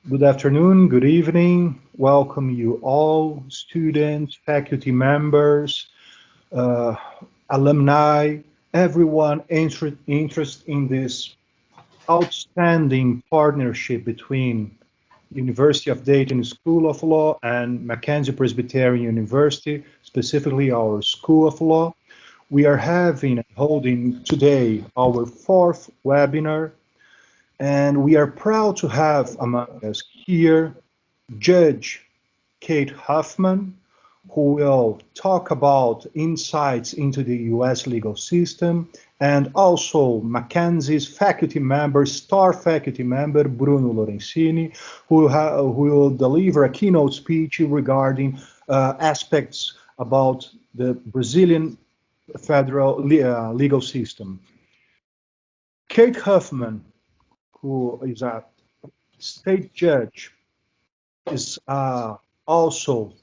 Good afternoon, good evening. Welcome you all, students, faculty members, uh, alumni, everyone interested in this outstanding partnership between University of Dayton School of Law and Mackenzie Presbyterian University, specifically our School of Law. We are holding today our fourth webinar, and we are proud to have among us here Judge Kate Huffman, who will talk about insights into the US legal system, and also Mackenzie's faculty member, star faculty member, Bruno Lorenzini, who will deliver a keynote speech regarding aspects about the Brazilian federal legal system. Kate Huffman, who is a state judge, is also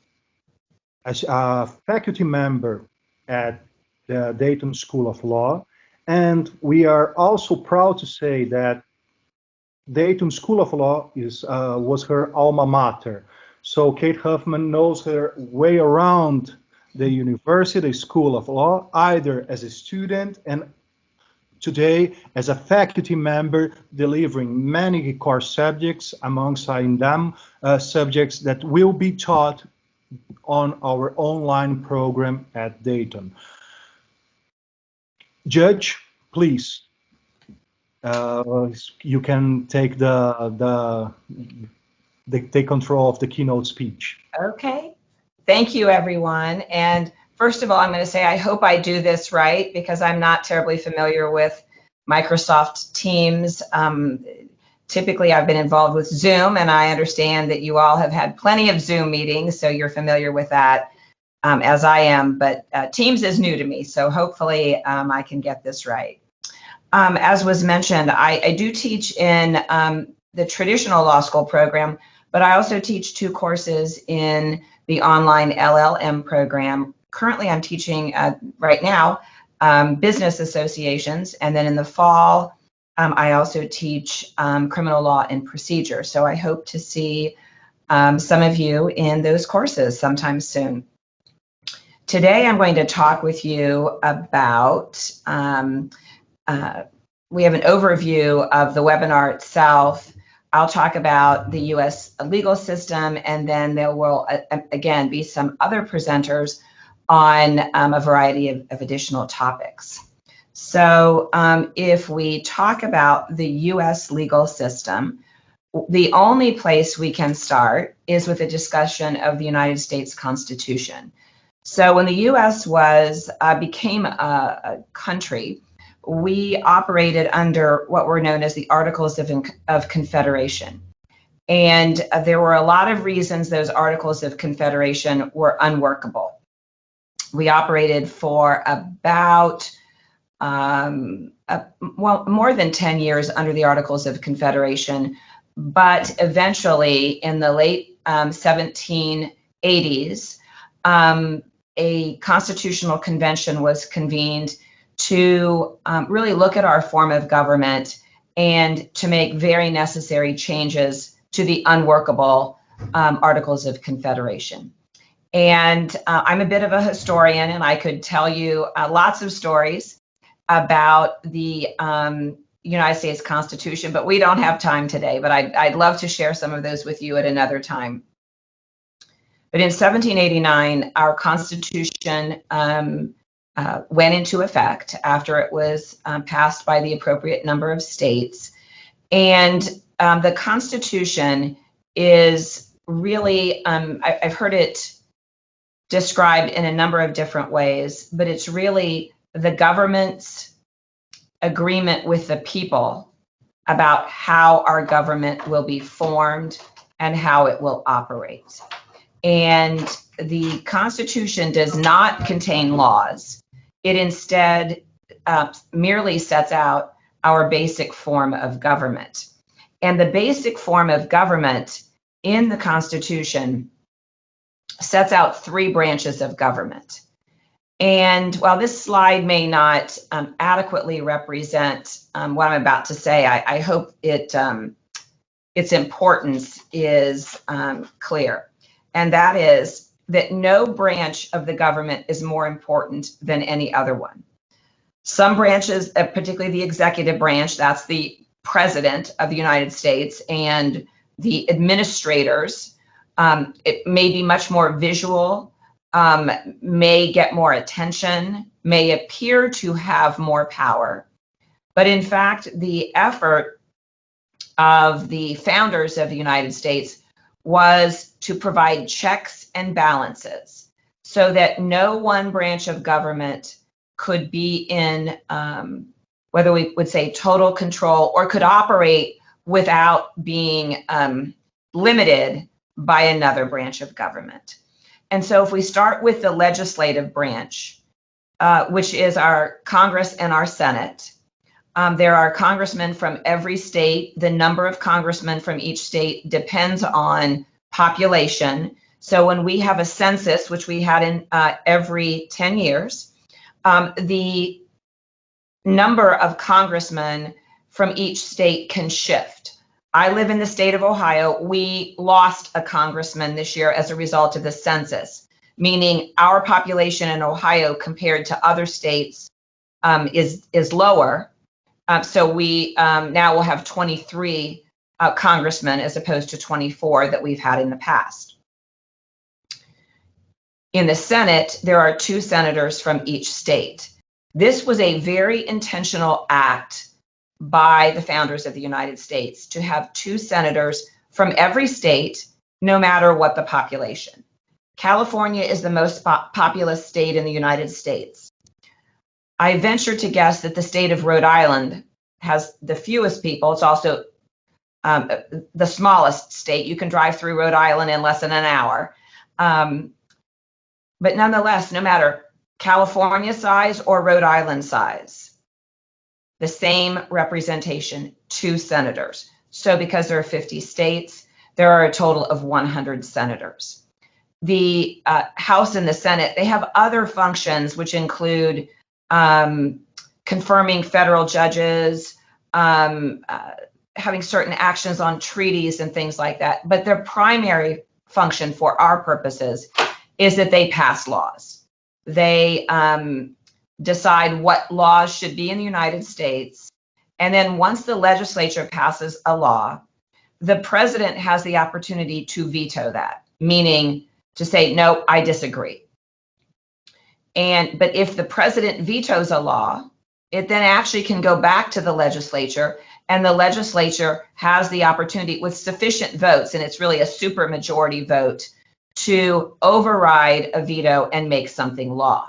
a faculty member at the Dayton School of Law, and we are also proud to say that Dayton School of Law was her alma mater. So Kate Huffman knows her way around the university, the School of Law, either as a student and today as a faculty member delivering many core subjects, alongside them subjects that will be taught on our online program at Dayton. Judge, please, you can take control of the keynote speech. Okay. Thank you, everyone. And first of all, I'm going to say I hope I do this right because I'm not terribly familiar with Microsoft Teams. Typically, I've been involved with Zoom, and I understand that you all have had plenty of Zoom meetings, so you're familiar with that as I am. But Teams is new to me, so hopefully I can get this right. As was mentioned, I do teach in the traditional law school program, but I also teach 2 courses in the online LLM program. Currently, I'm teaching right now business associations, and then in the fall, I also teach criminal law and procedure. So I hope to see some of you in those courses sometime soon. Today, I'm going to talk with you about we have an overview of the webinar itself. I'll talk about the U.S. legal system, and then there will, again, be some other presenters on a variety of additional topics. So if we talk about the U.S. legal system, the only place we can start is with a discussion of the United States Constitution. So when the U.S. became a country, we operated under what were known as the Articles of Confederation. And there were a lot of reasons those Articles of Confederation were unworkable. We operated for about, more than 10 years under the Articles of Confederation, but eventually in the late 1780s, a constitutional convention was convened to really look at our form of government and to make very necessary changes to the unworkable Articles of Confederation. And I'm a bit of a historian, and I could tell you lots of stories about the United States Constitution, but we don't have time today, but I'd love to share some of those with you at another time. But in 1789, our Constitution went into effect after it was passed by the appropriate number of states. And the Constitution is really, I've heard it described in a number of different ways, but it's really the government's agreement with the people about how our government will be formed and how it will operate. And the Constitution does not contain laws. It instead merely sets out our basic form of government. And the basic form of government in the Constitution sets out 3 branches of government. And while this slide may not adequately represent what I'm about to say, I hope it its importance is clear, and that is that no branch of the government is more important than any other one. Some branches, particularly the executive branch, that's the president of the United States, and the administrators, it may be much more visual, may get more attention, may appear to have more power. But in fact, the effort of the founders of the United States was to provide checks and balances so that no one branch of government could be in, whether we would say total control, or could operate without being limited by another branch of government. And so if we start with the legislative branch, which is our Congress and our Senate, there are congressmen from every state. The number of congressmen from each state depends on population. So when we have a census, which we had in every 10 years, the number of congressmen from each state can shift. I live in the state of Ohio. We lost a congressman this year as a result of the census, meaning our population in Ohio compared to other states is lower. So we now will have 23 congressmen as opposed to 24 that we've had in the past. In the Senate, there are 2 senators from each state. This was a very intentional act by the founders of the United States to have 2 senators from every state, no matter what the population. California is the most populous state in the United States. I venture to guess that the state of Rhode Island has the fewest people. It's also the smallest state. You can drive through Rhode Island in less than an hour. But nonetheless, no matter California size or Rhode Island size, the same representation, 2 senators. So because there are 50 states, there are a total of 100 senators. The House and the Senate, they have other functions, which include confirming federal judges, having certain actions on treaties and things like that. But their primary function for our purposes is that they pass laws. They decide what laws should be in the United States. And then once the legislature passes a law, the president has the opportunity to veto that, meaning to say, no, I disagree. But if the president vetoes a law, it then actually can go back to the legislature, and the legislature has the opportunity with sufficient votes, and it's really a supermajority vote, to override a veto and make something law.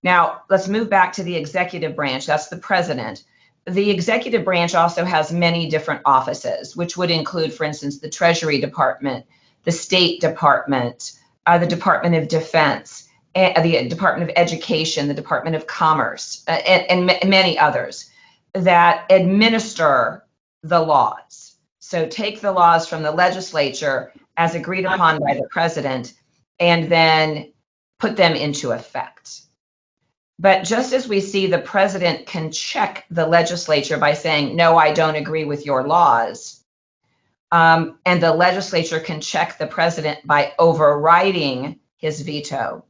Now, let's move back to the executive branch. That's the president. The executive branch also has many different offices, which would include, for instance, the Treasury Department, the State Department, the Department of Defense, the Department of Education, the Department of Commerce, and many others that administer the laws. So take the laws from the legislature as agreed upon by the president and then put them into effect. But just as we see the president can check the legislature by saying, no, I don't agree with your laws, and the legislature can check the president by overriding his veto,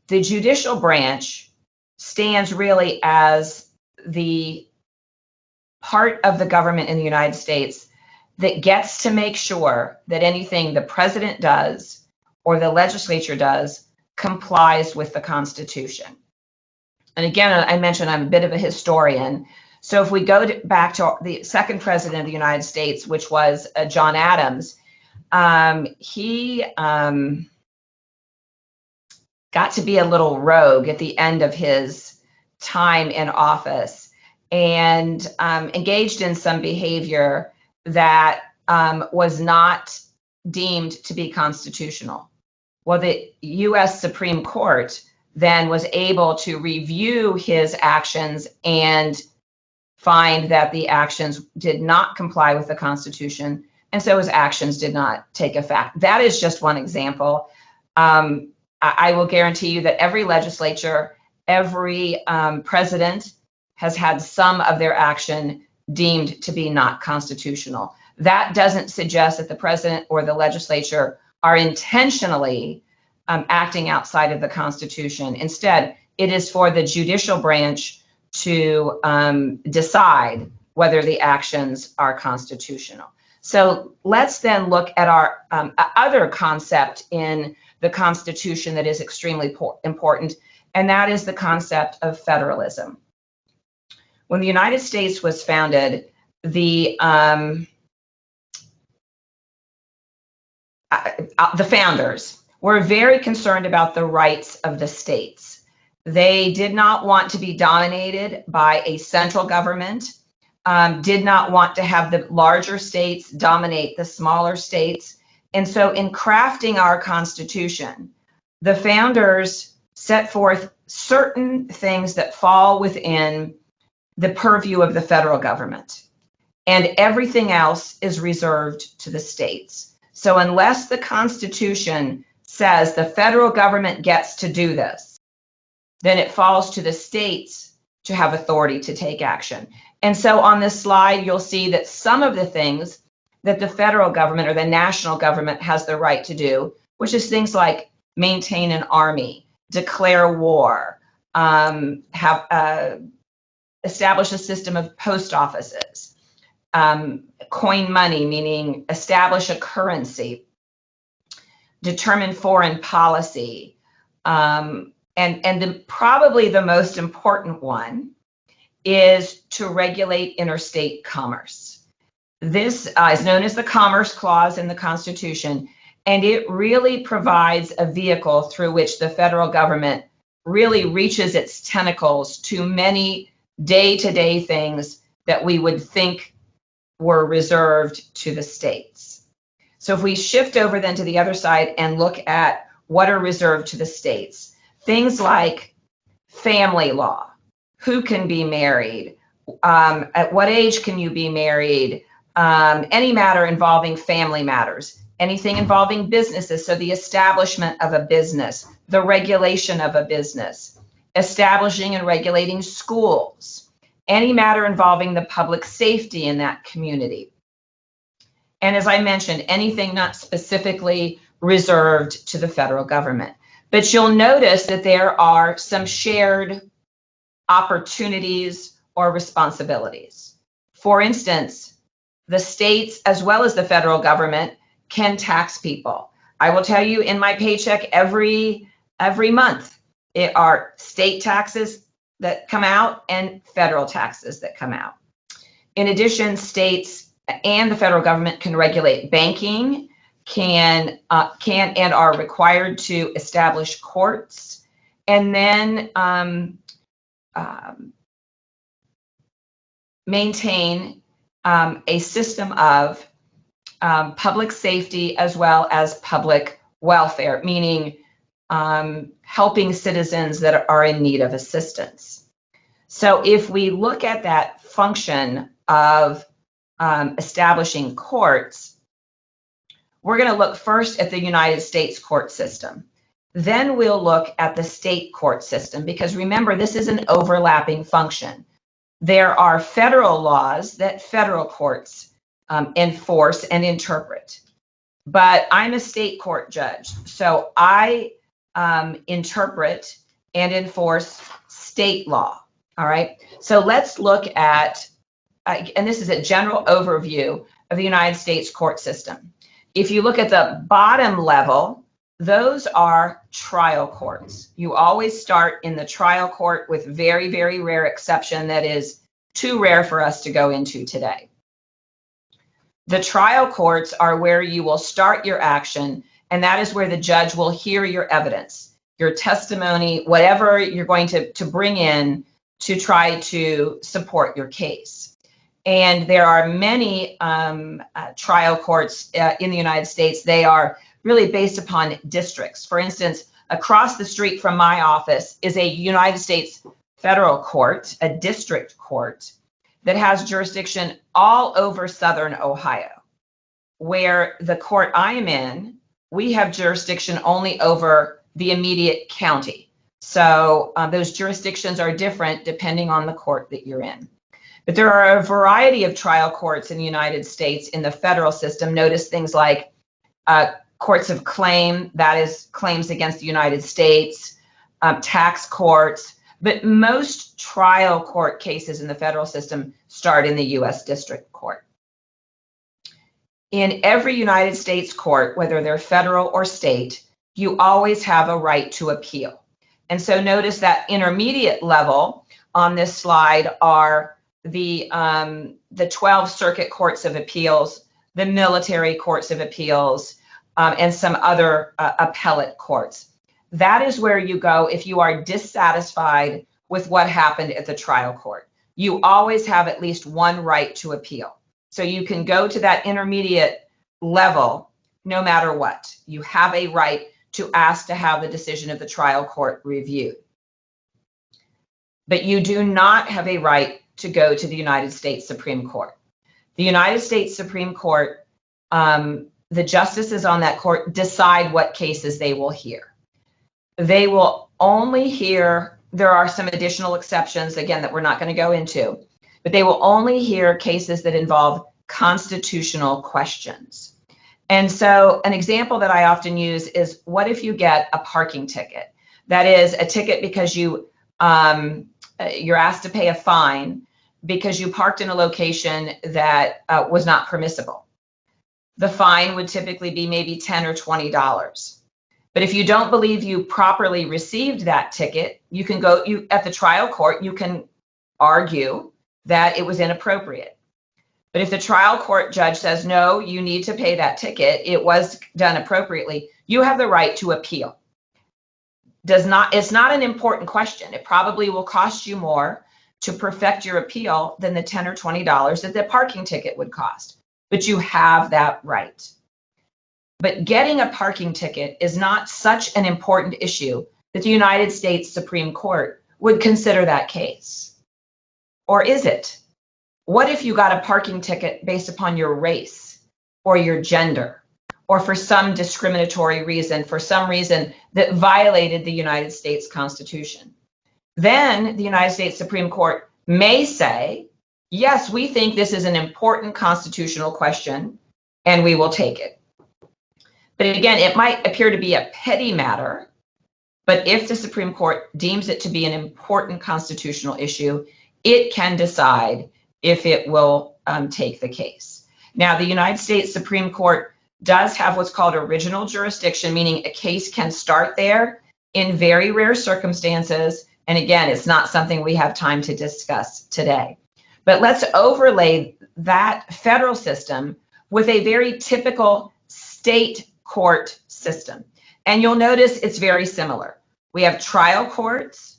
the judicial branch stands really as the part of the government in the United States that gets to make sure that anything the president does or the legislature does complies with the Constitution. And again, I mentioned I'm a bit of a historian. So if we go back to the second president of the United States, which was John Adams, he got to be a little rogue at the end of his time in office and engaged in some behavior that was not deemed to be constitutional. Well, the U.S. Supreme Court then was able to review his actions and find that the actions did not comply with the Constitution, and so his actions did not take effect. That is just one example. I will guarantee you that every legislature, every president has had some of their action deemed to be not constitutional. That doesn't suggest that the president or the legislature are intentionally acting outside of the Constitution. Instead, it is for the judicial branch to decide whether the actions are constitutional. So let's then look at our other concept in the Constitution that is extremely important, and that is the concept of federalism. When the United States was founded, the founders were very concerned about the rights of the states. They did not want to be dominated by a central government, did not want to have the larger states dominate the smaller states. And so in crafting our Constitution, the founders set forth certain things that fall within the purview of the federal government, and everything else is reserved to the states. So unless the Constitution says the federal government gets to do this, then it falls to the states to have authority to take action. And so on this slide, you'll see that some of the things that the federal government or the national government has the right to do, which is things like maintain an army, declare war, establish a system of post offices, coin money, meaning establish a currency, determine foreign policy, and probably the most important one is to regulate interstate commerce. This is known as the Commerce Clause in the Constitution, and it really provides a vehicle through which the federal government really reaches its tentacles to many day-to-day things that we would think were reserved to the states. So if we shift over then to the other side and look at what are reserved to the states, things like family law, who can be married, at what age can you be married, any matter involving family matters, anything involving businesses, so the establishment of a business, the regulation of a business, establishing and regulating schools, any matter involving the public safety in that community. And as I mentioned, anything not specifically reserved to the federal government. But you'll notice that there are some shared opportunities or responsibilities. For instance, the states as well as the federal government can tax people. I will tell you in my paycheck every month, it are state taxes that come out and federal taxes that come out. In addition, states and the federal government can regulate banking, can and are required to establish courts, and then maintain a system of public safety as well as public welfare, meaning helping citizens that are in need of assistance. So if we look at that function of establishing courts, we're going to look first at the United States court system. Then we'll look at the state court system, because remember, this is an overlapping function. There are federal laws that federal courts enforce and interpret. But I'm a state court judge, so I interpret and enforce state law. All right, so let's look at, and this is a general overview of the United States court system. If you look at the bottom level, those are trial courts. You always start in the trial court, with very, very rare exception that is too rare for us to go into today. The trial courts are where you will start your action, and that is where the judge will hear your evidence, your testimony, whatever you're going to bring in to try to support your case. And there are many trial courts in the United States. They are really based upon districts. For instance, across the street from my office is a United States federal court, a district court, that has jurisdiction all over southern Ohio. Where the court I am in, we have jurisdiction only over the immediate county. So those jurisdictions are different depending on the court that you're in. But there are a variety of trial courts in the United States in the federal system. Notice things like courts of claim, that is claims against the United States, tax courts, but most trial court cases in the federal system start in the U.S. District Court. In every United States court, whether they're federal or state, you always have a right to appeal. And so notice that intermediate level on this slide are the 12 circuit courts of appeals, the military courts of appeals, and some other appellate courts. That is where you go if you are dissatisfied with what happened at the trial court. You always have at least one right to appeal. So you can go to that intermediate level no matter what. You have a right to ask to have the decision of the trial court reviewed. But you do not have a right to go to the United States Supreme Court. The United States Supreme Court, the justices on that court decide what cases they will hear. They will only hear, there are some additional exceptions, again, that we're not going to go into, but they will only hear cases that involve constitutional questions. And so an example that I often use is, what if you get a parking ticket? That is a ticket because you're asked to pay a fine because you parked in a location that was not permissible. The fine would typically be maybe $10 or $20. But if you don't believe you properly received that ticket, you can go, at the trial court, you can argue that it was inappropriate. But if the trial court judge says, no, you need to pay that ticket, it was done appropriately, you have the right to appeal. It's not an important question. It probably will cost you more to perfect your appeal than the $10 or $20 that the parking ticket would cost. But you have that right. But getting a parking ticket is not such an important issue that the United States Supreme Court would consider that case. Or is it? What if you got a parking ticket based upon your race or your gender, or for some discriminatory reason, for some reason that violated the United States Constitution? Then the United States Supreme Court may say, yes, we think this is an important constitutional question, and we will take it. But again, it might appear to be a petty matter, but if the Supreme Court deems it to be an important constitutional issue, it can decide if it will take the case. Now, the United States Supreme Court does have what's called original jurisdiction, meaning a case can start there in very rare circumstances. And again, it's not something we have time to discuss today. But let's overlay that federal system with a very typical state court system. And you'll notice it's very similar. We have trial courts,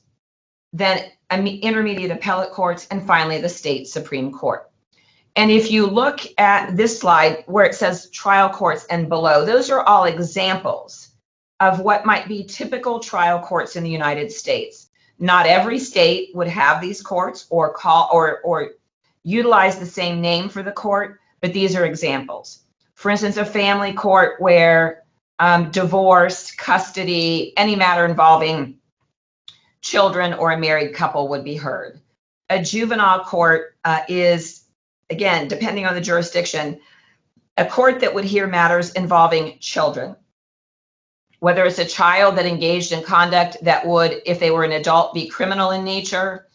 then intermediate appellate courts, and finally the state Supreme Court. And if you look at this slide where it says trial courts and below, those are all examples of what might be typical trial courts in the United States. Not every state would have these courts or utilize the same name for the court, but these are examples. For instance, a family court where divorce, custody, any matter involving children or a married couple would be heard. A juvenile court is, again, depending on the jurisdiction, a court that would hear matters involving children. Whether it's a child that engaged in conduct that would, if they were an adult, be criminal in nature.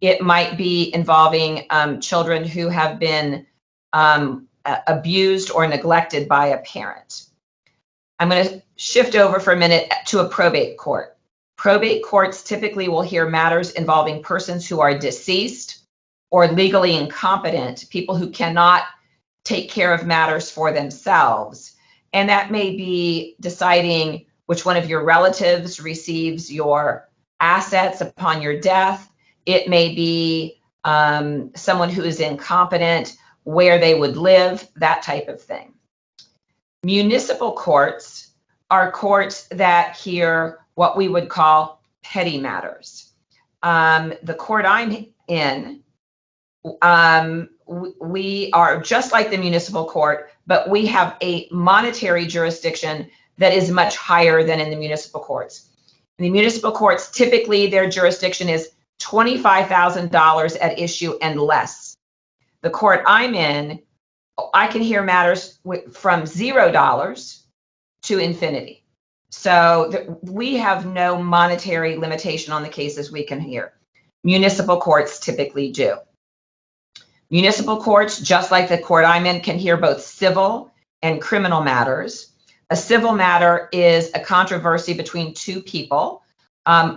It might be involving children who have been abused or neglected by a parent. I'm going to shift over for a minute to a probate court. Probate courts typically will hear matters involving persons who are deceased or legally incompetent, people who cannot take care of matters for themselves. And that may be deciding which one of your relatives receives your assets upon your death. It may be someone who is incompetent, where they would live, that type of thing. Municipal courts are courts that hear what we would call petty matters. The court I'm in, we are just like the municipal court, but we have a monetary jurisdiction that is much higher than in the municipal courts. In the municipal courts, typically their jurisdiction is $25,000 at issue and less. The court I'm in, I can hear matters from $0 to infinity. So we have no monetary limitation on the cases we can hear. Municipal courts typically do. Municipal courts, just like the court I'm in, can hear both civil and criminal matters. A civil matter is a controversy between two people,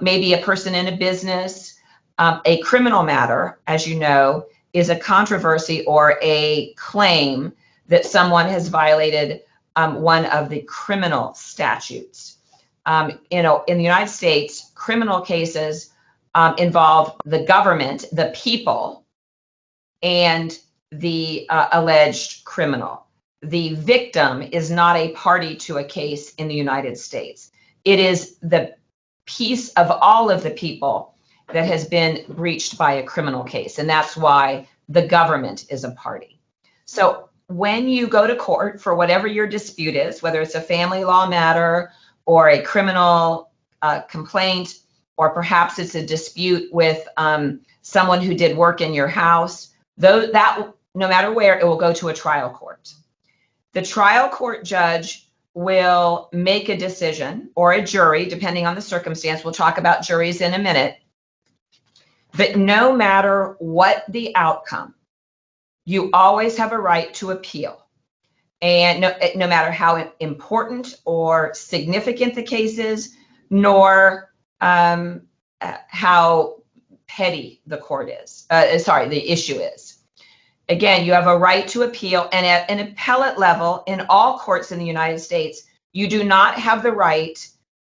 maybe a person in a business. A criminal matter, as you know, is a controversy or a claim that someone has violated one of the criminal statutes. In the United States, criminal cases involve the government, the people, and the alleged criminal. The victim is not a party to a case in the United States. It is the piece of all of the people that has been breached by a criminal case, and that's why the government is a party. So when you go to court for whatever your dispute is, whether it's a family law matter or a criminal complaint, or perhaps it's a dispute with someone who did work in your house, that no matter where, it will go to a trial court. The trial court judge will make a decision, or a jury, depending on the circumstance. We'll talk about juries in a minute. But no matter what the outcome, you always have a right to appeal. And no matter how important or significant the case is, nor how petty the court is, the issue is. Again, you have a right to appeal, and at an appellate level in all courts in the United States, you do not have the right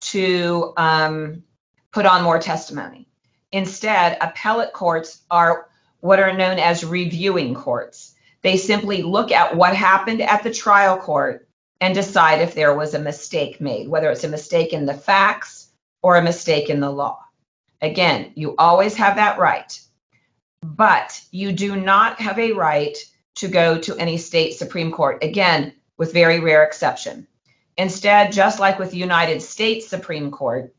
to put on more testimony. Instead, appellate courts are what are known as reviewing courts. They simply look at what happened at the trial court and decide if there was a mistake made, whether it's a mistake in the facts or a mistake in the law. Again, you always have that right. But you do not have a right to go to any state Supreme Court, again, with very rare exception. Instead, just like with the United States Supreme Court,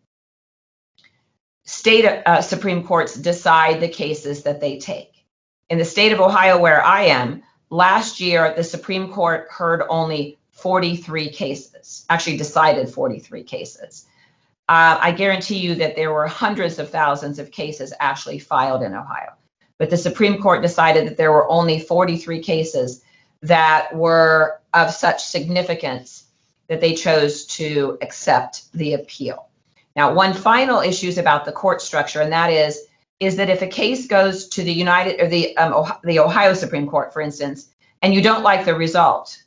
state Supreme Courts decide the cases that they take. In the state of Ohio, where I am, last year, the Supreme Court heard only 43 cases, actually decided 43 cases. I guarantee you that there were hundreds of thousands of cases actually filed in Ohio. But the Supreme Court decided that there were only 43 cases that were of such significance that they chose to accept the appeal. Now, one final issue is about the court structure, and that is that if a case goes to the Ohio Supreme Court, for instance, and you don't like the result,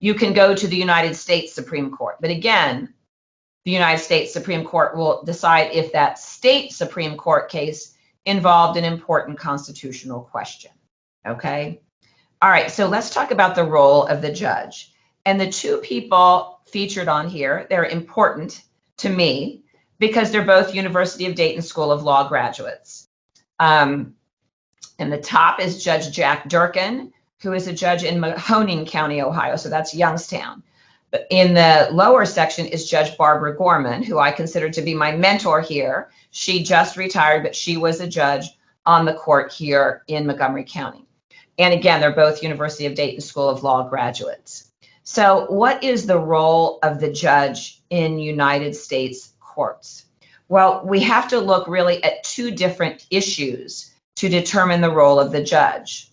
you can go to the United States Supreme Court. But again, the United States Supreme Court will decide if that state Supreme Court case involved an important constitutional question. Okay? All right, so let's talk about the role of the judge. And the two people featured on here, they're important to me because they're both University of Dayton School of Law graduates. And the top is Judge Jack Durkin, who is a judge in Mahoning County, Ohio, so that's Youngstown. But in the lower section is Judge Barbara Gorman, who I consider to be my mentor here. She just retired, but she was a judge on the court here in Montgomery County. And again, they're both University of Dayton School of Law graduates. So what is the role of the judge in United States courts? Well, we have to look really at two different issues to determine the role of the judge.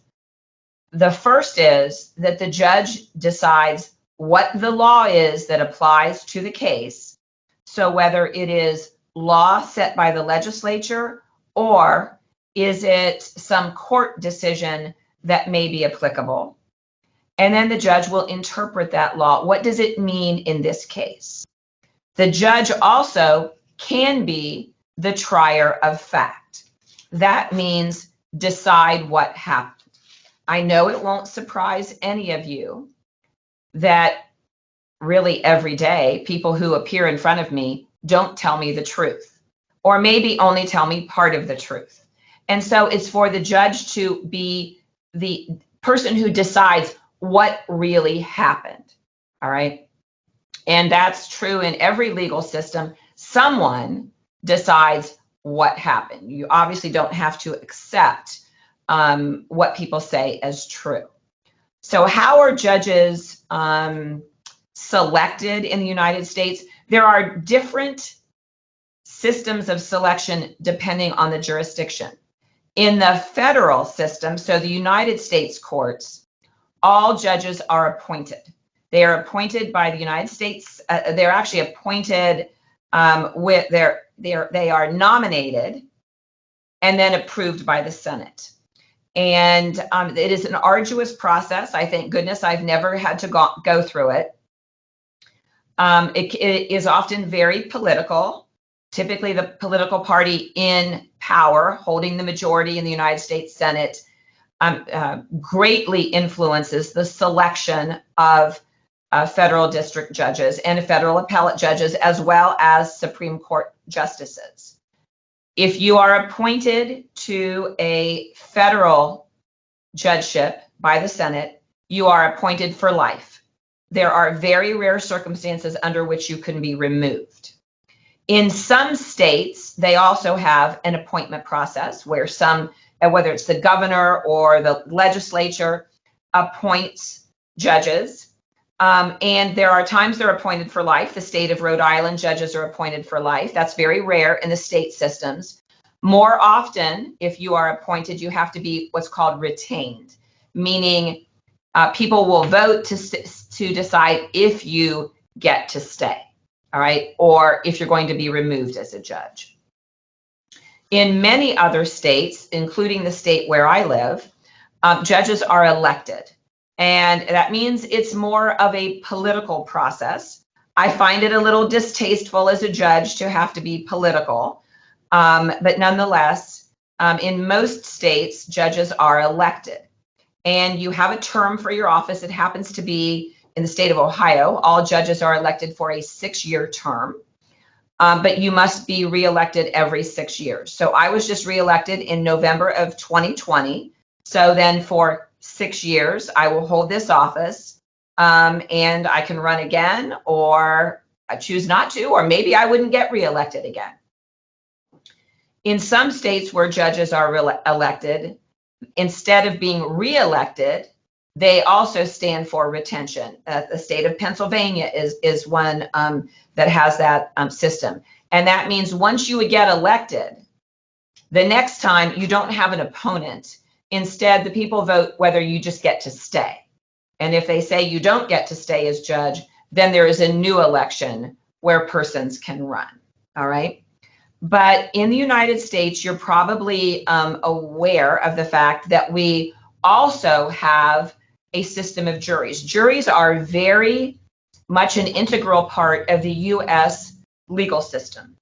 The first is that the judge decides what the law is that applies to the case. So whether it is law set by the legislature or is it some court decision that may be applicable. And then the judge will interpret that law. What does it mean in this case? The judge also can be the trier of fact. That means decide what happened. I know it won't surprise any of you that really every day people who appear in front of me don't tell me the truth, or maybe only tell me part of the truth. And so it's for the judge to be the person who decides what really happened. All right. And that's true in every legal system. Someone decides what happened. You obviously don't have to accept what people say as true. So how are judges selected in the United States? There are different systems of selection depending on the jurisdiction. In the federal system, so the United States courts, all judges are appointed. They are appointed by the United States. They're actually appointed they are nominated and then approved by the Senate. And it is an arduous process. I thank goodness I've never had to go through it. It is often very political. Typically, the political party in power, holding the majority in the United States Senate, greatly influences the selection of federal district judges and federal appellate judges, as well as Supreme Court justices. If you are appointed to a federal judgeship by the Senate, you are appointed for life. There are very rare circumstances under which you can be removed. In some states, they also have an appointment process where whether it's the governor or the legislature, appoints judges. And there are times they're appointed for life. The state of Rhode Island judges are appointed for life. That's very rare in the state systems. More often, if you are appointed, you have to be what's called retained, meaning people will vote to decide if you get to stay, all right, or if you're going to be removed as a judge. In many other states, including the state where I live, judges are elected. And that means it's more of a political process. I find it a little distasteful as a judge to have to be political. But nonetheless, in most states, judges are elected. And you have a term for your office. It happens to be in the state of Ohio. All judges are elected for a 6-year term. But you must be reelected every 6 years. So I was just reelected in November of 2020. So then for 6 years, I will hold this office, and I can run again, or I choose not to, or maybe I wouldn't get reelected again. In some states where judges are elected, instead of being reelected, they also stand for retention. The state of Pennsylvania is one that has that system. And that means once you get elected, the next time you don't have an opponent. Instead, the people vote whether you just get to stay. And if they say you don't get to stay as judge, then there is a new election where persons can run, all right? But in the United States, you're probably aware of the fact that we also have a system of juries. Juries are very much an integral part of the U.S. legal system.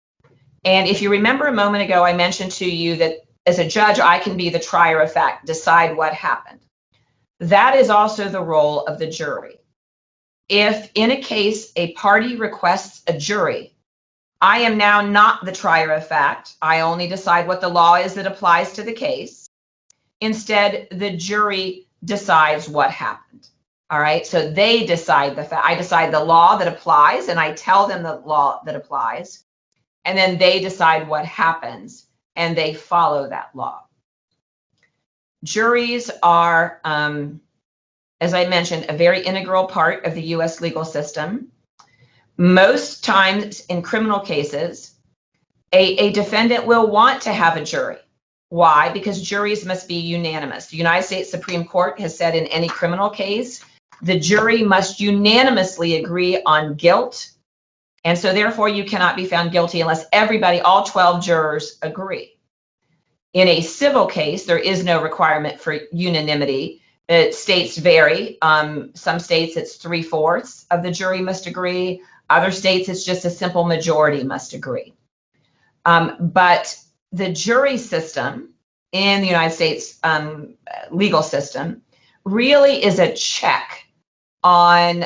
And if you remember a moment ago, I mentioned to you that as a judge, I can be the trier of fact, decide what happened. That is also the role of the jury. If in a case a party requests a jury, I am now not the trier of fact. I only decide what the law is that applies to the case. Instead, the jury decides what happened. All right, so they decide the fact. I decide the law that applies, and I tell them the law that applies, and then they decide what happens, and they follow that law. Juries are, as I mentioned, a very integral part of the U.S. legal system. Most times in criminal cases, a defendant will want to have a jury. Why? Because juries must be unanimous. The United States Supreme Court has said in any criminal case, the jury must unanimously agree on guilt. And so therefore you cannot be found guilty unless everybody, all 12 jurors, agree. In a civil case, there is no requirement for unanimity. States vary. Some states it's 3/4 of the jury must agree. Other states it's just a simple majority must agree. But the jury system in the United States legal system really is a check on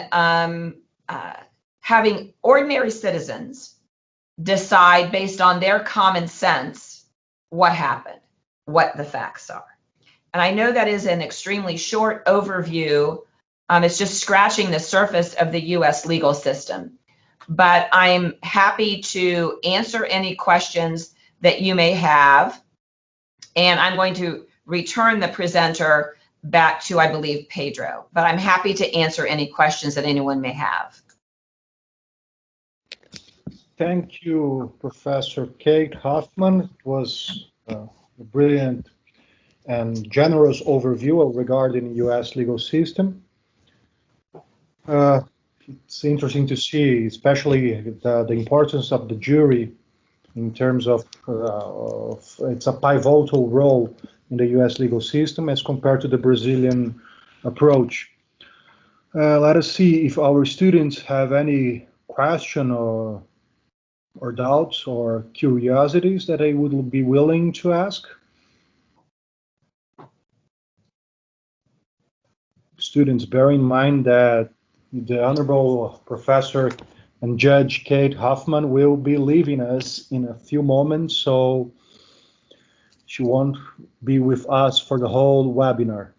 having ordinary citizens decide based on their common sense what happened, what the facts are. And I know that is an extremely short overview. It's just scratching the surface of the U.S. legal system. But I'm happy to answer any questions that you may have. And I'm going to return the presenter back to, I believe, Pedro. But I'm happy to answer any questions that anyone may have. Thank you, Professor Kate Hoffman. It was a brilliant and generous overview regarding the U.S. legal system. It's interesting to see, especially the importance of the jury in terms of it's a pivotal role in the U.S. legal system as compared to the Brazilian approach. Let us see if our students have any question or doubts or curiosities that they would be willing to ask. Students, bear in mind that the Honorable Professor and Judge Kate Hoffman will be leaving us in a few moments, so she won't be with us for the whole webinar.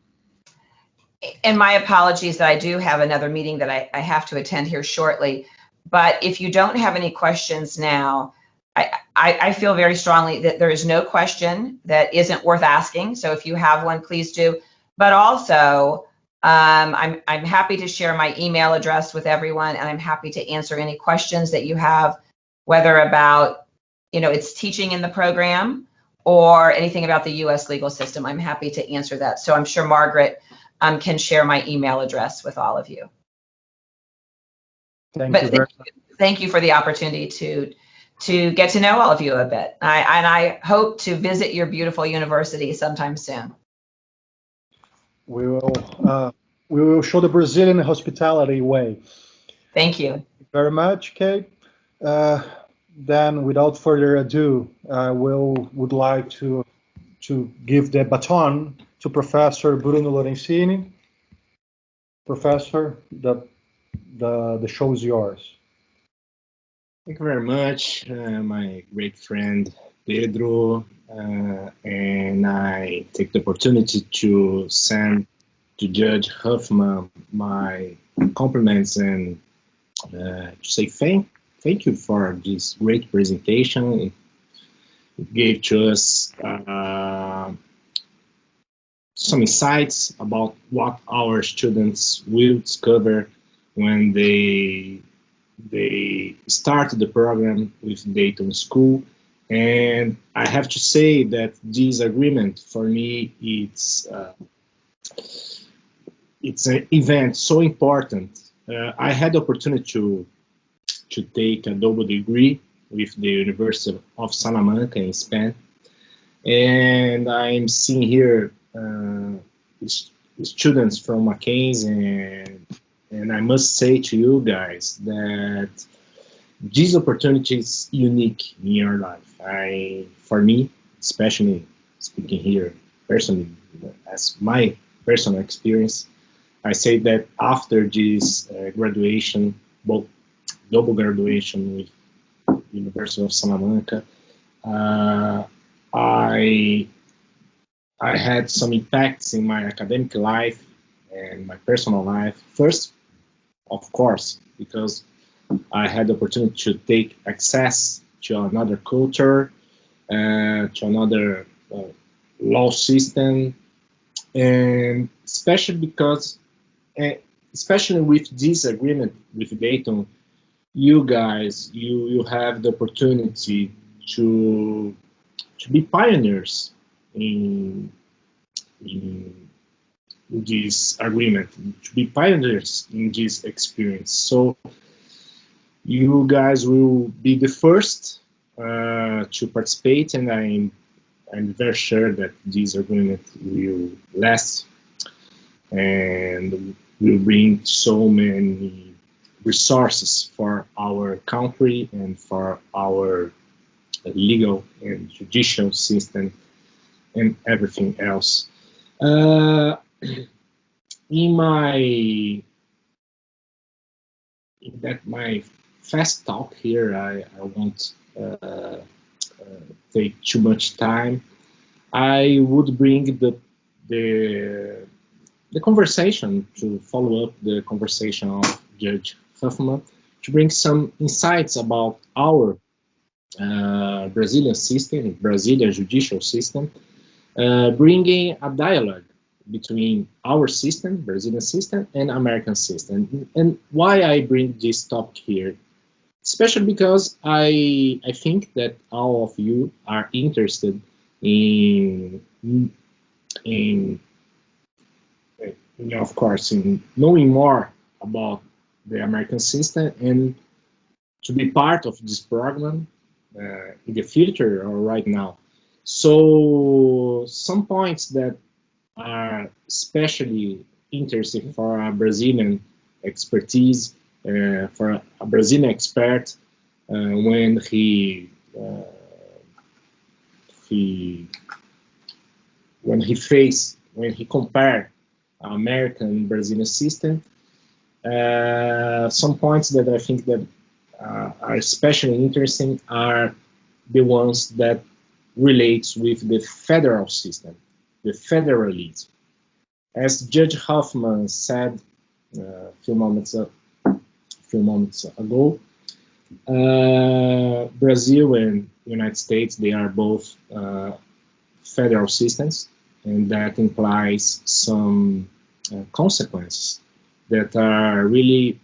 And my apologies that I do have another meeting that I have to attend here shortly. But if you don't have any questions now, I feel very strongly that there is no question that isn't worth asking. So if you have one, please do. But also, I'm happy to share my email address with everyone, and I'm happy to answer any questions that you have, whether about, it's teaching in the program or anything about the U.S. legal system. I'm happy to answer that. So I'm sure Margaret can share my email address with all of you. Thank you for the opportunity to get to know all of you a bit. And I hope to visit your beautiful university sometime soon. We will show the Brazilian hospitality way. Thank you. Thank you very much, Kate. Then, without further ado, I would like to give the baton to Professor Bruno Lorenzini. Professor, the show is yours. Thank you very much, my great friend Pedro, and I take the opportunity to send to Judge Hoffman my compliments and to say thank you for this great presentation. It gave to us some insights about what our students will discover when they started the program with Dayton School. And I have to say that this agreement for me, it's an event so important. I had the opportunity to take a double degree with the University of Salamanca in Spain, and I'm seeing here students from Mackenzie, and I must say to you guys that this opportunity is unique in your life. For me, especially speaking here personally, as my personal experience, I say that after this graduation, both double graduation with University of Salamanca, I had some impacts in my academic life and my personal life. First, of course, because I had the opportunity to take access to another culture, to another law system, and especially because, especially with this agreement with Dayton, you guys, you have the opportunity to be pioneers in this agreement, to be pioneers in this experience. So you guys will be the first to participate, and I'm very sure that this agreement will last and will bring so many resources for our country and for our legal and judicial system and everything else. In my fast talk here, I won't take too much time. I would bring the conversation to follow up the conversation of Judge Hoffman, to bring some insights about our Brazilian system, Brazilian judicial system, bringing a dialogue between our system, Brazilian system, and American system. And why I bring this topic here, especially because I think that all of you are interested in of course, in knowing more about the American system and to be part of this program in the future or right now. So some points that are especially interesting for a Brazilian expertise, for a Brazilian expert when he when he compare American Brazilian system. Some points that I think that are especially interesting are the ones that relates with the federal system, the federalism. As Judge Hoffman said a few moments ago, Brazil and United States, they are both federal systems, and that implies some consequences that are really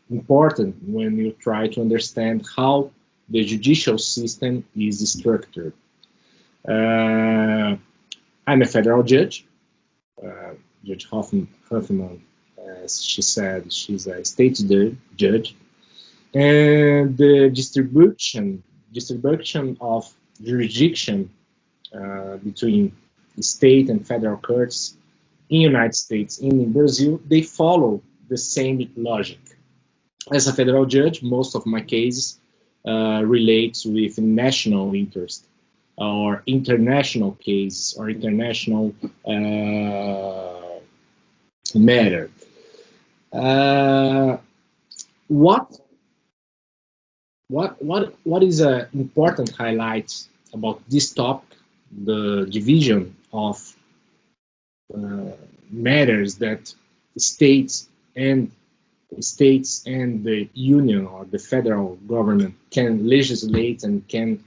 important when you try to understand how the judicial system is structured. I'm a federal judge. Judge Hoffman, as she said, she's a state judge. And the distribution of jurisdiction between the state and federal courts in the United States and in Brazil, they follow the same logic. As a federal judge, most of my cases relate with national interest or international case or international matter. What is an important highlight about this topic? The division of matters that states and the union or the federal government can legislate and can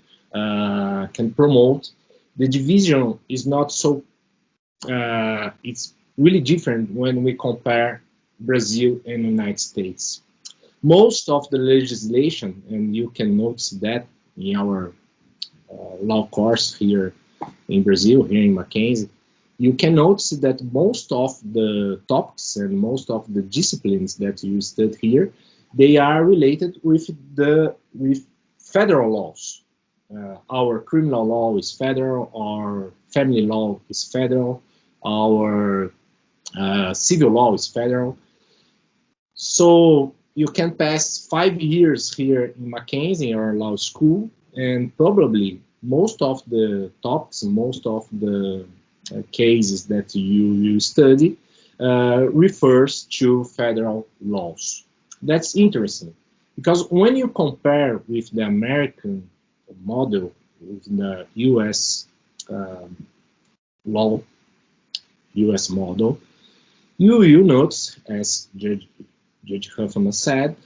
promote. The division is not so. It's really different when we compare Brazil and the United States. Most of the legislation, and you can notice that in our law course here in Brazil, here in Mackenzie, you can notice that most of the topics and most of the disciplines that you study here, they are related with federal laws. Our criminal law is federal, our family law is federal, our civil law is federal. So you can pass 5 years here in Mackenzie or law school, and probably most of the topics, most of the cases that you study refers to federal laws. That's interesting because when you compare with the American model, with the U.S. law, U.S. model, you notice, as Judge Huffman said,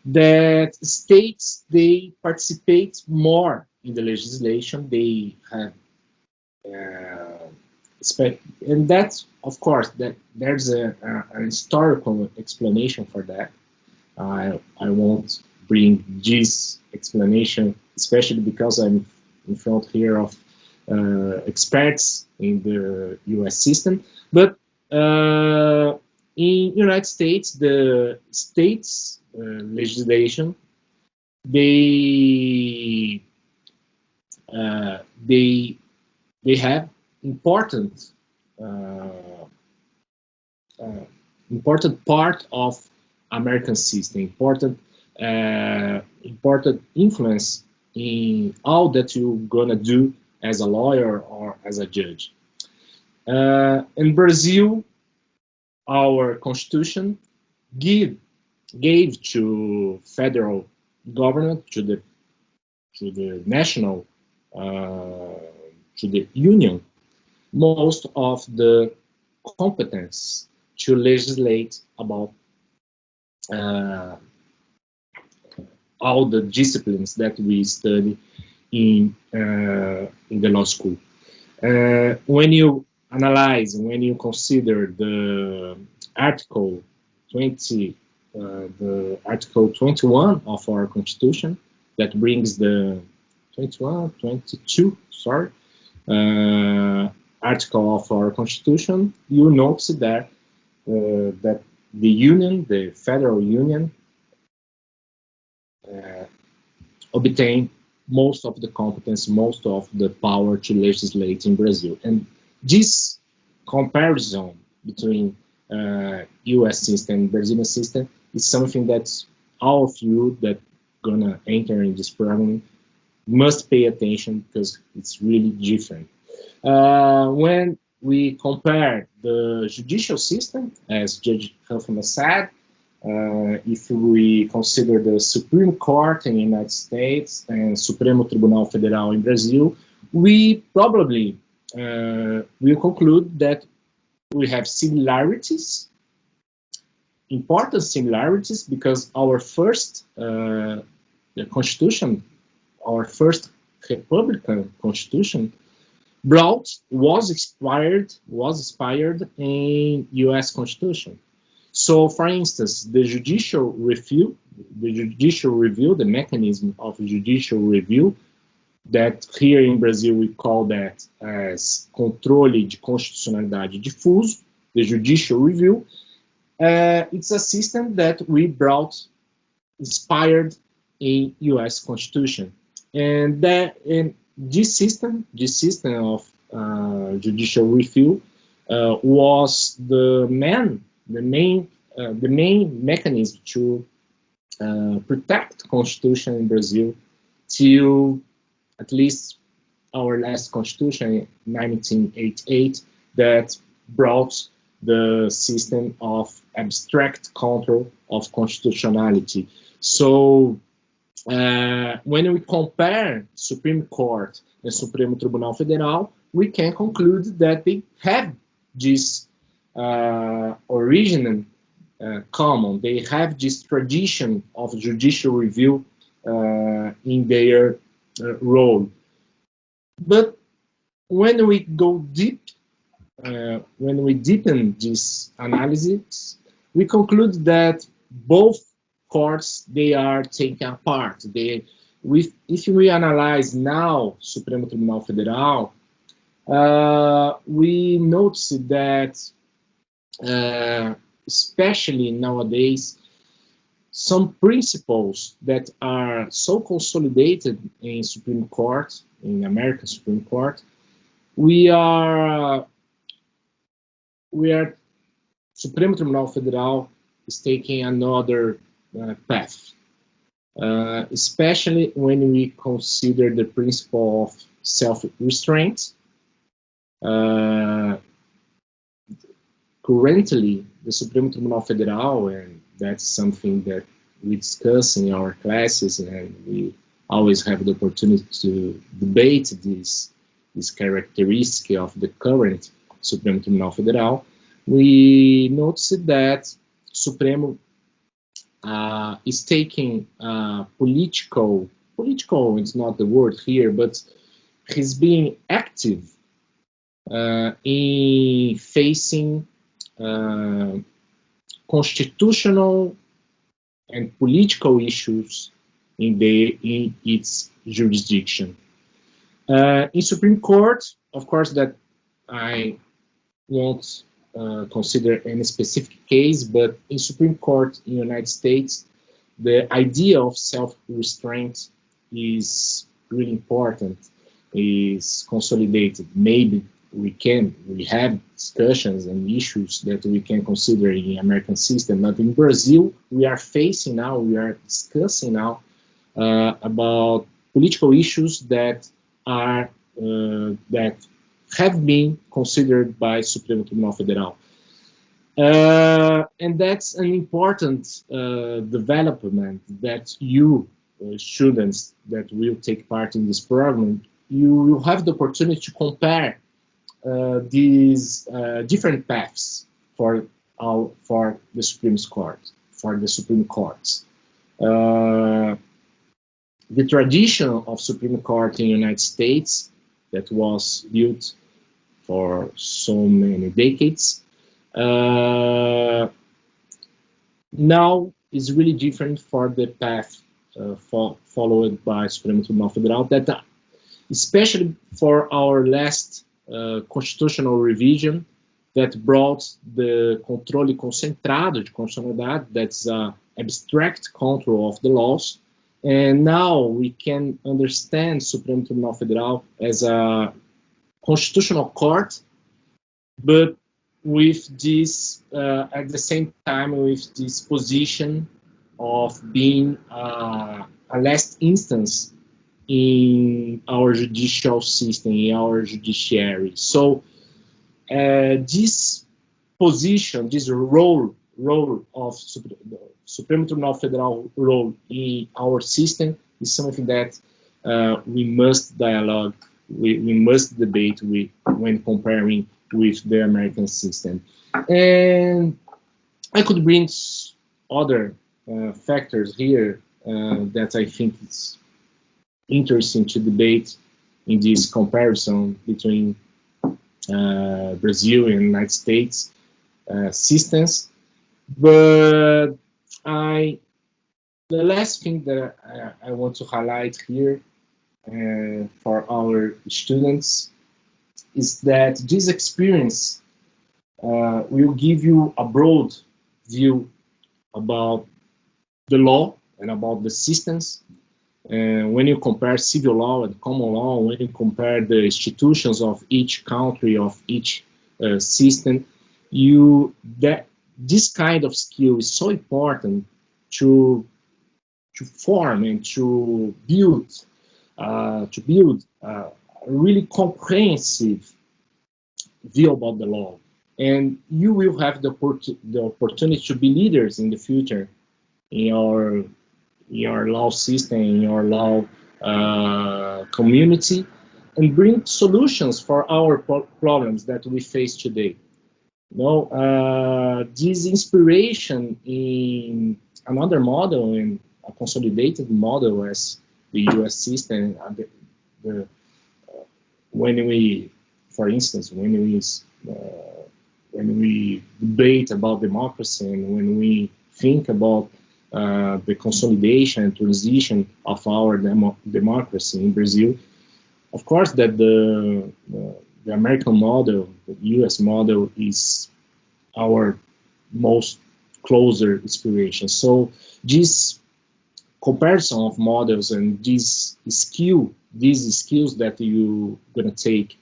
that states, they participate more in the legislation. They have and that's, of course, that there's an historical explanation for that. I won't bring this explanation, especially because I'm in front here of experts in the U.S. system. But in United States, the states legislation, they have important part of American system, important influence in all that you're gonna do as a lawyer or as a judge. In Brazil, our constitution gave to federal government, to the national, to the union, most of the competence to legislate about all the disciplines that we study in the law school. When you analyze, when you consider the Article 20, the Article 21 of our Constitution, that brings the 21, 22, sorry, article of our Constitution, you notice that that the Union, the Federal Union, obtain most of the competence, most of the power to legislate in Brazil. And this comparison between U.S. system and Brazilian system is something that all of you that gonna enter in this program must pay attention, because it's really different. When we compare the judicial system, as Judge Huffman said, if we consider the Supreme Court in the United States and Supremo Tribunal Federal in Brazil, we probably will conclude that we have similarities, important similarities, because our first constitution, our first Republican constitution, was inspired in U.S. Constitution. So, for instance, the judicial review, the mechanism of judicial review, that here in Brazil we call that as controle de constitucionalidade difuso, the judicial review, it's a system that we brought inspired in U.S. Constitution, and this system of judicial review was the main mechanism to protect Constitution in Brazil till at least our last Constitution in 1988, that brought the system of abstract control of constitutionality. So when we compare Supreme Court and Supremo Tribunal Federal, we can conclude that they have this origin common. They have this tradition of judicial review in their role. But when we go deep, when we deepen this analysis, we conclude that both courts, they are taken apart. If we analyze now Supremo Tribunal Federal, we notice that, especially nowadays, some principles that are so consolidated in Supreme Court, in American Supreme Court, we are Supremo Tribunal Federal is taking another path, especially when we consider the principle of self-restraint. Currently, the Supremo Tribunal Federal, and that's something that we discuss in our classes, and we always have the opportunity to debate this characteristic of the current Supremo Tribunal Federal. We noticed that Supremo is taking political is not the word here, but he's being active in facing constitutional and political issues in its jurisdiction. In Supreme Court, of course, that I won't consider any specific case, but in Supreme Court in the United States, the idea of self-restraint is really important, is consolidated. Maybe we have discussions and issues that we can consider in the American system, but in Brazil, we are discussing now about political issues that are that have been considered by Supremo Tribunal Federal. And that's an important development that you, students that will take part in this program, you will have the opportunity to compare these different paths for the Supreme Courts. The tradition of Supreme Court in the United States that was built for so many decades. Now is really different for the path followed by Supremo Tribunal Federal, that especially for our last constitutional revision that brought the controle concentrado de constitucionalidade, that's abstract control of the laws, and now we can understand Supremo Tribunal Federal as a constitutional court, but with this, at the same time, with this position of being a last instance in our judicial system, in our judiciary. So this position, this role of Supremo Tribunal Federal role in our system is something that we must dialogue, we must debate when comparing with the American system. And I could bring other factors here that I think it's interesting to debate in this comparison between Brazil and United States systems. But the last thing that I want to highlight here for our students is that this experience will give you a broad view about the law and about the systems. When you compare civil law and common law, when you compare the institutions of each country, of each system, this kind of skill is so important to form and to build a really comprehensive view about the law. And you will have the opportunity to be leaders in the future in your law system, in your law community, and bring solutions for our problems that we face today. This inspiration in another model, in a consolidated model as the U.S. system, for instance, when we debate about democracy and when we think about the consolidation and transition of our democracy in Brazil, of course that the American model, the U.S. model, is our most closer inspiration. So this comparison of models and these skills that you're gonna take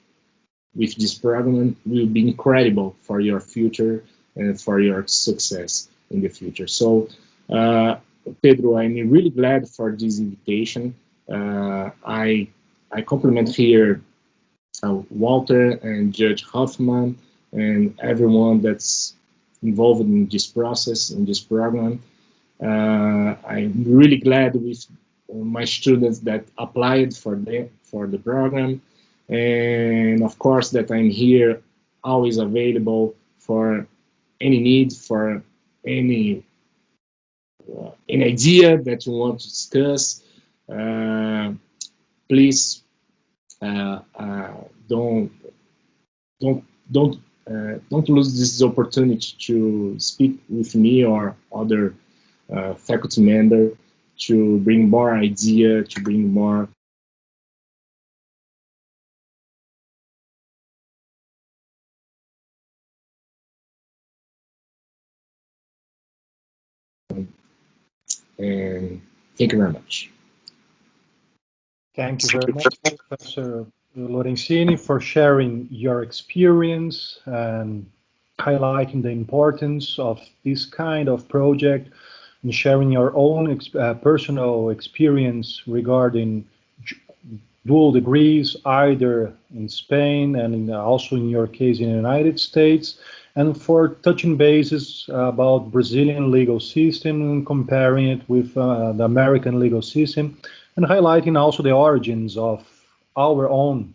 with this program will be incredible for your future and for your success in the future. So, Pedro, I'm really glad for this invitation. I compliment here Walter and Judge Hoffman and everyone that's involved in this process, in this program. I'm really glad with my students that applied for the program, and of course that I'm here always available for any need, for any idea that you want to discuss. Please don't lose this opportunity to speak with me or other faculty member to bring more idea, to bring more and thank you very much. Thank you very much, Professor Lorenzini, for sharing your experience and highlighting the importance of this kind of project and sharing your own personal experience regarding dual degrees, either in Spain and also in your case in the United States, and for touching bases about Brazilian legal system and comparing it with the American legal system, and highlighting also the origins of our own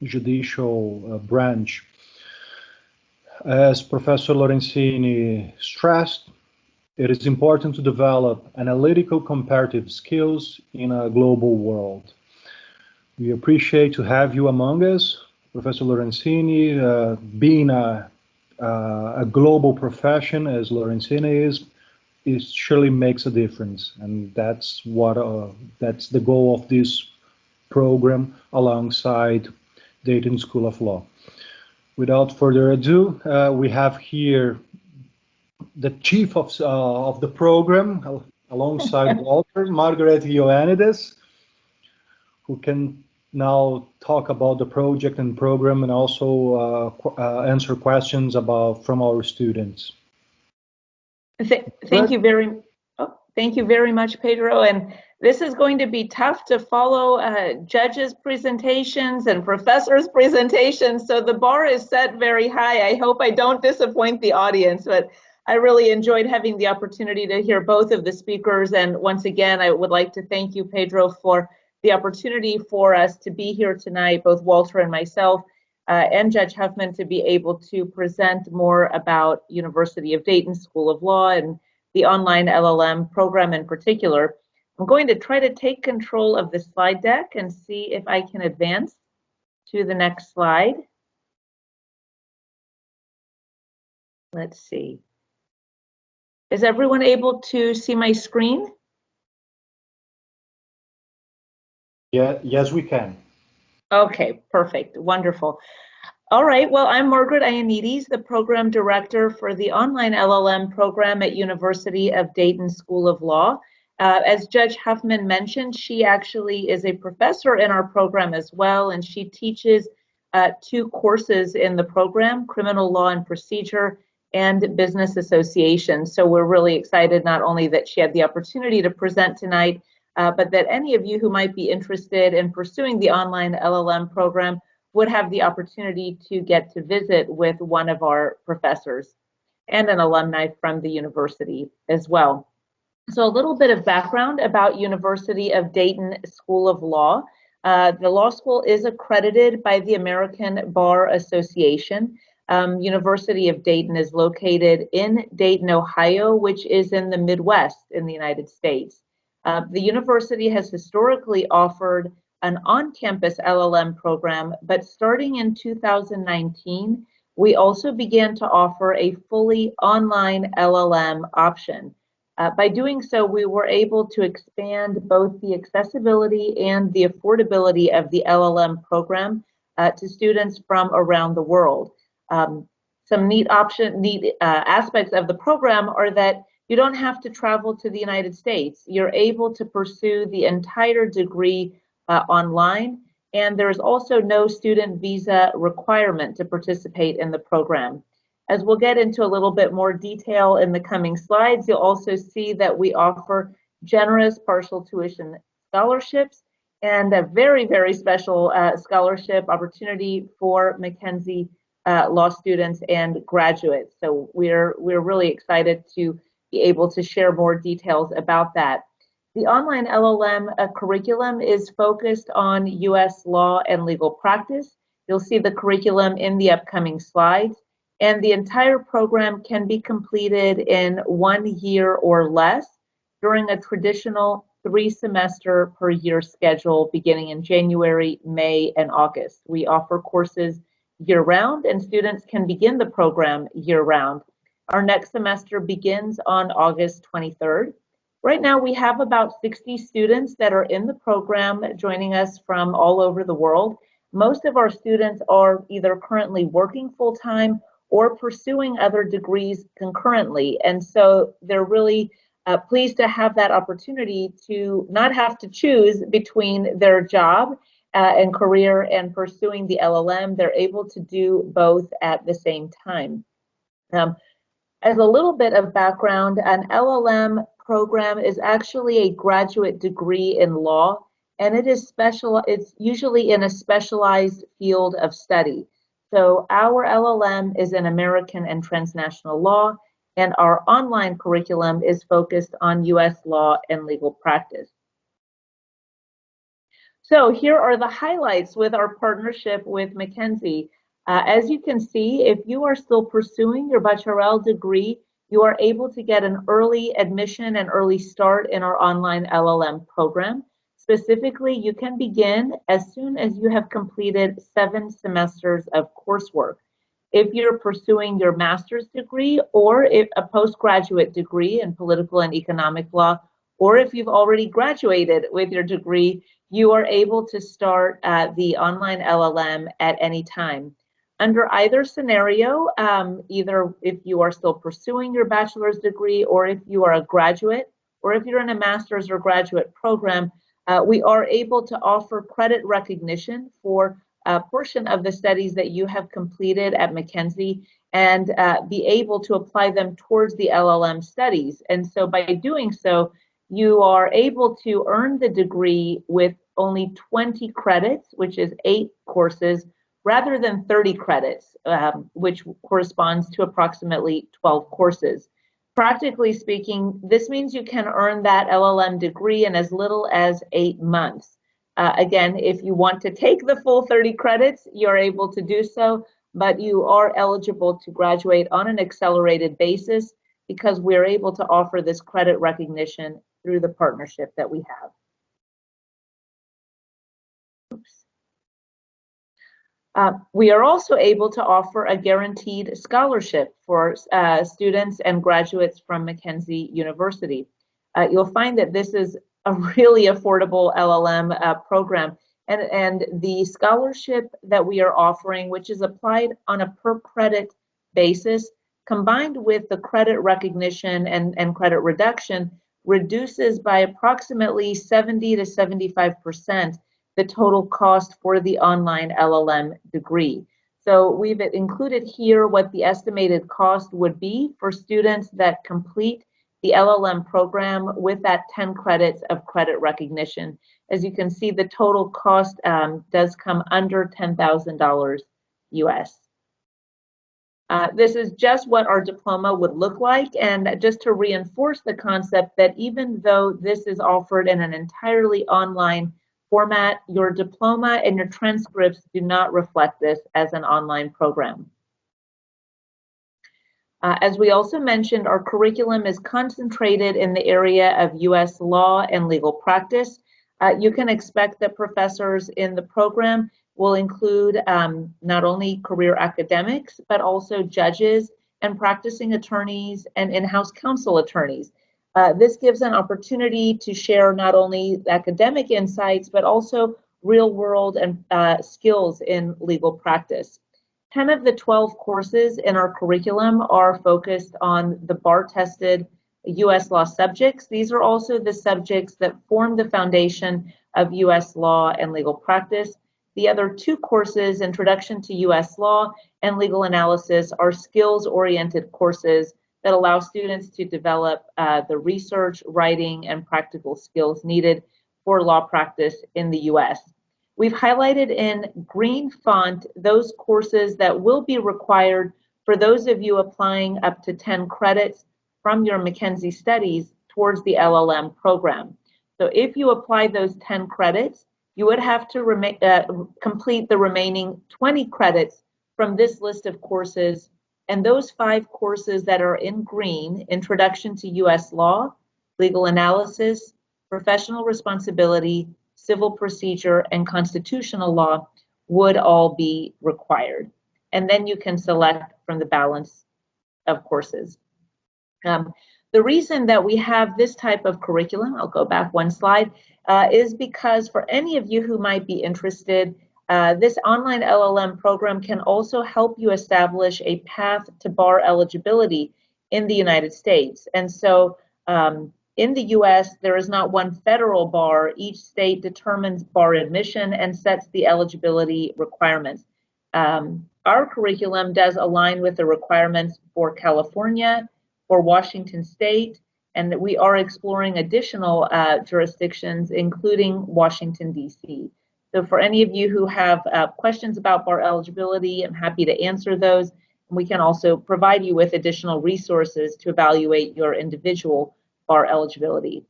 judicial branch. As Professor Lorenzini stressed, it is important to develop analytical comparative skills in a global world. We appreciate to have you among us. Professor Lorenzini, being a global profession as Lorenzini is, it surely makes a difference, and that's the goal of this program alongside Dayton School of Law. Without further ado, we have here the chief of the program alongside Walter, Margaret Ioannidis, who can now talk about the project and program and also answer questions from our students. Thank you very much, Pedro. And this is going to be tough to follow judges' presentations and professors' presentations. So the bar is set very high. I hope I don't disappoint the audience, but I really enjoyed having the opportunity to hear both of the speakers. And once again, I would like to thank you, Pedro, for the opportunity for us to be here tonight, both Walter and myself, and Judge Huffman, to be able to present more about University of Dayton School of Law and the online LLM program in particular. I'm going to try to take control of the slide deck and see if I can advance to the next slide. Let's see. Is everyone able to see my screen? Yeah, yes, we can. Okay, perfect, wonderful. All right, well, I'm Margaret Ioannidis, the program director for the online LLM program at University of Dayton School of Law. As Judge Huffman mentioned, she actually is a professor in our program as well, and she teaches 2 courses in the program, Criminal Law and Procedure and Business Association. So we're really excited not only that she had the opportunity to present tonight, but that any of you who might be interested in pursuing the online LLM program would have the opportunity to get to visit with one of our professors and an alumni from the university as well. So a little bit of background about University of Dayton School of Law. The law school is accredited by the American Bar Association. University of Dayton is located in Dayton, Ohio, which is in the Midwest in the United States. The university has historically offered an on-campus LLM program, but starting in 2019, we also began to offer a fully online LLM option. By doing so, we were able to expand both the accessibility and the affordability of the LLM program to students from around the world. Some neat aspects of the program are that you don't have to travel to the United States. You're able to pursue the entire degree online, and there's also no student visa requirement to participate in the program. As we'll get into a little bit more detail in the coming slides, you'll also see that we offer generous partial tuition scholarships and a very, very special scholarship opportunity for Mackenzie law students and graduates. So we're really excited to be able to share more details about that. The online LLM curriculum is focused on U.S. law and legal practice. You'll see the curriculum in the upcoming slides, and the entire program can be completed in 1 year or less during a traditional 3-semester per year schedule beginning in January, May, and August. We offer courses year-round, and students can begin the program year-round. Our next semester begins on August 23rd. Right now, we have about 60 students that are in the program joining us from all over the world. Most of our students are either currently working full-time or pursuing other degrees concurrently. And so they're really pleased to have that opportunity to not have to choose between their job and career and pursuing the LLM. They're able to do both at the same time. As a little bit of background, an LLM program is actually a graduate degree in law, and it's usually in a specialized field of study. So our LLM is in American and transnational law, and our online curriculum is focused on U.S. law and legal practice. So here are the highlights with our partnership with Mackenzie. As you can see, if you are still pursuing your bachelorette degree, you are able to get an early admission and early start in our online LLM program. Specifically, you can begin as soon as you have completed 7 semesters of coursework. If you're pursuing your master's degree or if a postgraduate degree in political and economic law, or if you've already graduated with your degree, you are able to start the online LLM at any time. Under either scenario, either if you are still pursuing your bachelor's degree or if you are a graduate, or if you're in a master's or graduate program, we are able to offer credit recognition for a portion of the studies that you have completed at Mackenzie and be able to apply them towards the LLM studies. And so by doing so, you are able to earn the degree with only 20 credits, which is 8 courses, rather than 30 credits, which corresponds to approximately 12 courses. Practically speaking, this means you can earn that LLM degree in as little as 8 months. Again, if you want to take the full 30 credits, you're able to do so, but you are eligible to graduate on an accelerated basis because we're able to offer this credit recognition through the partnership that we have. We are also able to offer a guaranteed scholarship for students and graduates from Mackenzie University. You'll find that this is a really affordable LLM program, and the scholarship that we are offering, which is applied on a per credit basis, combined with the credit recognition and credit reduction, reduces by approximately 70 to 75% the total cost for the online LLM degree. So we've included here what the estimated cost would be for students that complete the LLM program with that 10 credits of credit recognition. As you can see, the total cost does come under $10,000 US. This is just what our diploma would look like, and just to reinforce the concept that even though this is offered in an entirely online format, your diploma and your transcripts do not reflect this as an online program. As we also mentioned, our curriculum is concentrated in the area of U.S. law and legal practice. You can expect that professors in the program will include not only career academics, but also judges and practicing attorneys and in-house counsel attorneys. This gives an opportunity to share not only academic insights, but also real-world and skills in legal practice. 10 of the 12 courses in our curriculum are focused on the bar-tested U.S. law subjects. These are also the subjects that form the foundation of U.S. law and legal practice. The other 2 courses, Introduction to U.S. Law and Legal Analysis, are skills-oriented courses that allow students to develop the research, writing, and practical skills needed for law practice in the U.S. We've highlighted in green font those courses that will be required for those of you applying up to 10 credits from your Mackenzie studies towards the LLM program. So if you apply those 10 credits, you would have to complete the remaining 20 credits from this list of courses, and those 5 courses that are in green, Introduction to U.S. Law, Legal Analysis, Professional Responsibility, Civil Procedure, and Constitutional Law, would all be required. And then you can select from the balance of courses. The reason that we have this type of curriculum, I'll go back one slide, is because for any of you who might be interested, this online LLM program can also help you establish a path to bar eligibility in the United States. And so in the US, there is not one federal bar. Each state determines bar admission and sets the eligibility requirements. Our curriculum does align with the requirements for California, for Washington State, and we are exploring additional jurisdictions, including Washington, D.C. So for any of you who have questions about bar eligibility, I'm happy to answer those. We can also provide you with additional resources to evaluate your individual bar eligibility.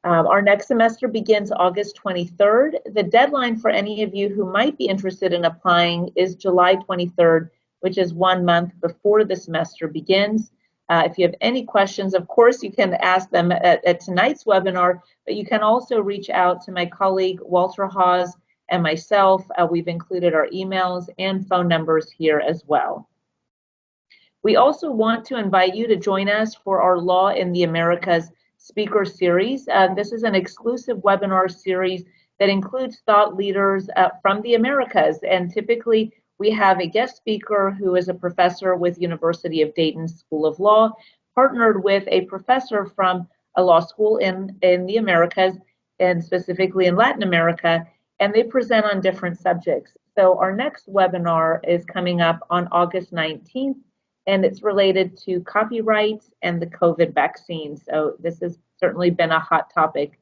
Our next semester begins August 23rd. The deadline for any of you who might be interested in applying is July 23rd, which is 1 month before the semester begins. If you have any questions, of course, you can ask them at tonight's webinar, but you can also reach out to my colleague, Walter Hawes, and myself. We've included our emails and phone numbers here as well. We also want to invite you to join us for our Law in the Americas speaker series. This is an exclusive webinar series that includes thought leaders from the Americas, and typically we have a guest speaker who is a professor with University of Dayton School of Law, partnered with a professor from a law school in the Americas, and specifically in Latin America, and they present on different subjects. So our next webinar is coming up on August 19th, and it's related to copyright and the COVID vaccine. So this has certainly been a hot topic.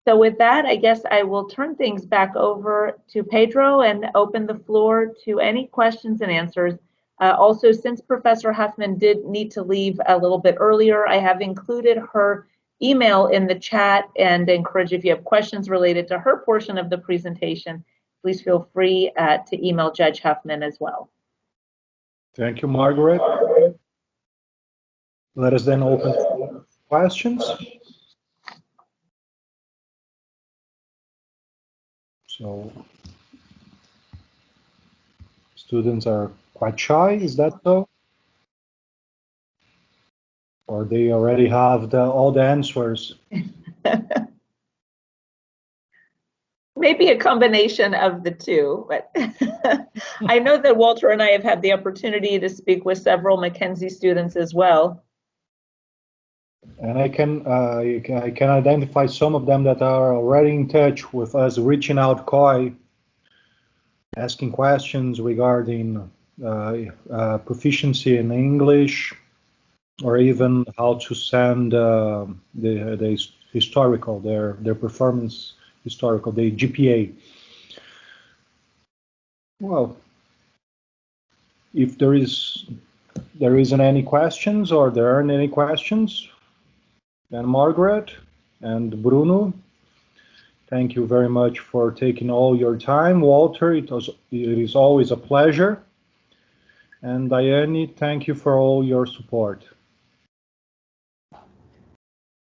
So with that, I guess I will turn things back over to Pedro and open the floor to any questions and answers. Also, since Professor Huffman did need to leave a little bit earlier, I have included her email in the chat and encourage, if you have questions related to her portion of the presentation, please feel free to email Judge Huffman as well. Thank you, Margaret. Let us then open for questions. So students are quite shy, is that so? Or they already have all the answers? Maybe a combination of the two, but I know that Walter and I have had the opportunity to speak with several Mackenzie students as well. And I can identify some of them that are already in touch with us, reaching out COI, asking questions regarding proficiency in English, or even how to send the historical, their performance historical, the GPA. Well, if there isn't any questions, or there aren't any questions, then Margaret and Bruno, thank you very much for taking all your time. Walter, it is always a pleasure. And Diane, thank you for all your support.